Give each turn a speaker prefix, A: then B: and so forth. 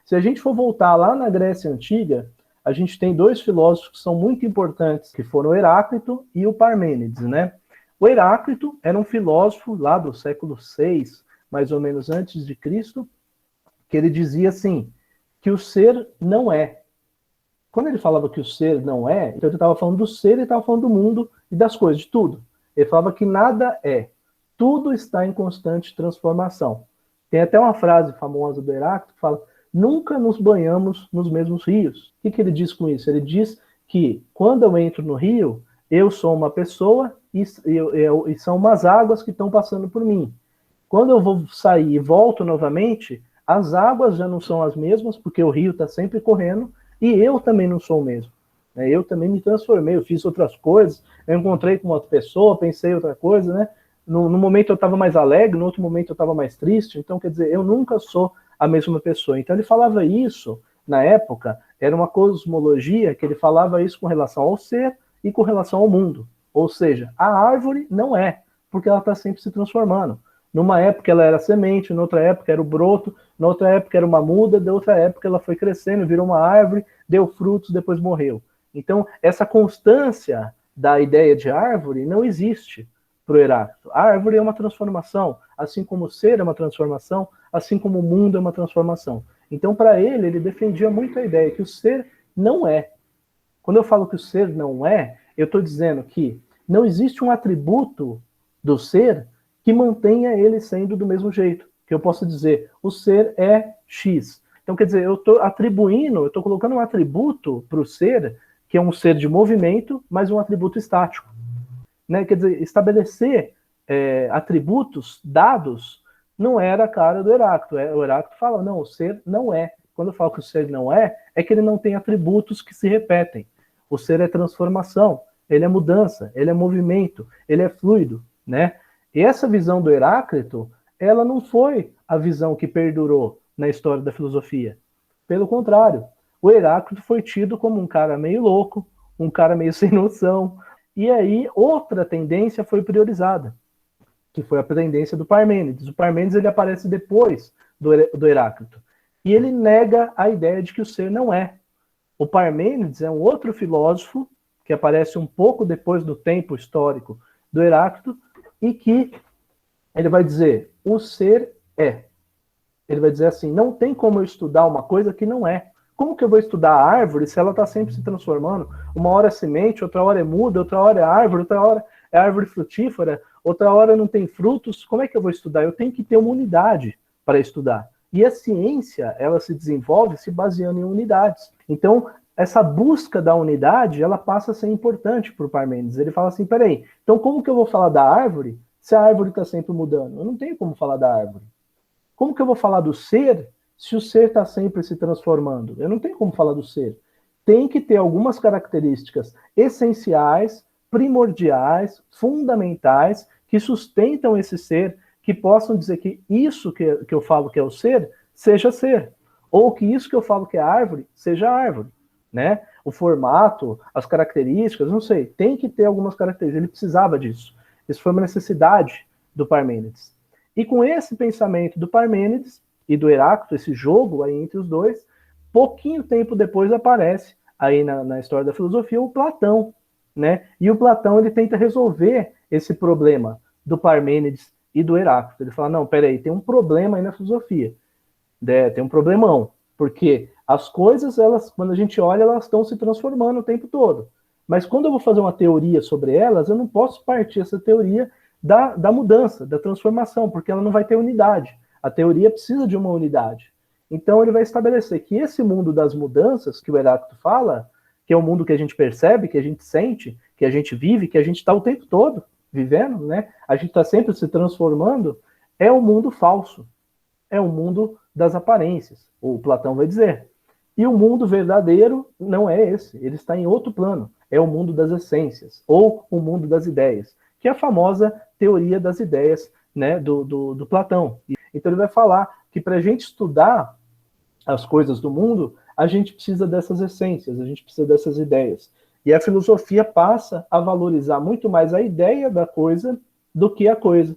A: Se a gente for voltar lá na Grécia Antiga, a gente tem dois filósofos que são muito importantes, que foram o Heráclito e o Parmênides, né? O Heráclito era um filósofo lá do século VI, mais ou menos antes de Cristo, que ele dizia assim, que o ser não é. Quando ele falava que o ser não é, então ele estava falando do ser e estava falando do mundo e das coisas, de tudo. Ele falava que nada é. Tudo está em constante transformação. Tem até uma frase famosa do Heráclito que fala: nunca nos banhamos nos mesmos rios. O que ele diz com isso? Ele diz que quando eu entro no rio, eu sou uma pessoa e são umas águas que estão passando por mim. Quando eu vou sair e volto novamente, as águas já não são as mesmas, porque o rio está sempre correndo, e eu também não sou o mesmo. Eu também me transformei, eu fiz outras coisas, eu encontrei com outra pessoa, pensei outra coisa, né? No momento eu estava mais alegre, no outro momento eu estava mais triste, então quer dizer, eu nunca sou a mesma pessoa. Então ele falava isso, na época, era uma cosmologia que ele falava isso com relação ao ser e com relação ao mundo. Ou seja, a árvore não é, porque ela está sempre se transformando. Numa época ela era semente, noutra época era o broto, noutra época era uma muda, de outra época ela foi crescendo, virou uma árvore, deu frutos, depois morreu. Então, essa constância da ideia de árvore não existe para o Heráclito. A árvore é uma transformação, assim como o ser é uma transformação, assim como o mundo é uma transformação. Então, para ele defendia muito a ideia que o ser não é. Quando eu falo que o ser não é, eu estou dizendo que não existe um atributo do ser que mantenha ele sendo do mesmo jeito. Que eu posso dizer, o ser é X. Então, quer dizer, eu estou atribuindo, eu estou colocando um atributo para o ser, que é um ser de movimento, mas um atributo estático. Né? Quer dizer, estabelecer atributos dados não era a cara do Heráclito. O Heráclito fala, não, o ser não é. Quando eu falo que o ser não é que ele não tem atributos que se repetem. O ser é transformação, ele é mudança, ele é movimento, ele é fluido, né? E essa visão do Heráclito, ela não foi a visão que perdurou na história da filosofia. Pelo contrário, o Heráclito foi tido como um cara meio louco, um cara meio sem noção. E aí outra tendência foi priorizada, que foi a tendência do Parmênides. O Parmênides ele aparece depois do Heráclito. E ele nega a ideia de que o ser não é. O Parmênides é um outro filósofo que aparece um pouco depois do tempo histórico do Heráclito, e que ele vai dizer, o ser é. Ele vai dizer assim, não tem como eu estudar uma coisa que não é. Como que eu vou estudar a árvore se ela está sempre se transformando? Uma hora é semente, outra hora é muda, outra hora é árvore, outra hora é árvore frutífera, outra hora não tem frutos. Como é que eu vou estudar? Eu tenho que ter uma unidade para estudar. E a ciência, ela se desenvolve se baseando em unidades. Então, essa busca da unidade, ela passa a ser importante para o Parmênides. Ele fala assim, peraí, então como que eu vou falar da árvore se a árvore está sempre mudando? Eu não tenho como falar da árvore. Como que eu vou falar do ser se o ser está sempre se transformando? Eu não tenho como falar do ser. Tem que ter algumas características essenciais, primordiais, fundamentais, que sustentam esse ser, que possam dizer que isso que eu falo que é o ser, seja ser. Ou que isso que eu falo que é árvore, seja árvore. Né? O formato, as características, não sei, tem que ter algumas características. Ele precisava disso. Isso foi uma necessidade do Parmênides. E com esse pensamento do Parmênides e do Heráclito, esse jogo aí entre os dois, pouquinho tempo depois aparece aí na história da filosofia o Platão, né? E o Platão ele tenta resolver esse problema do Parmênides e do Heráclito. Ele fala, não, peraí, tem um problema aí na filosofia, né? Tem um problemão, porque as coisas, elas, quando a gente olha, elas estão se transformando o tempo todo. Mas quando eu vou fazer uma teoria sobre elas, eu não posso partir essa teoria da mudança, da transformação, porque ela não vai ter unidade. A teoria precisa de uma unidade. Então ele vai estabelecer que esse mundo das mudanças, que o Heráclito fala, que é o mundo que a gente percebe, que a gente sente, que a gente vive, que a gente está o tempo todo vivendo, né? A gente está sempre se transformando, é um mundo falso. É um mundo das aparências, o Platão vai dizer. E o mundo verdadeiro não é esse, ele está em outro plano. É o mundo das essências, ou o mundo das ideias, que é a famosa teoria das ideias, né, do Platão. Então ele vai falar que para a gente estudar as coisas do mundo, a gente precisa dessas essências, a gente precisa dessas ideias. E a filosofia passa a valorizar muito mais a ideia da coisa do que a coisa.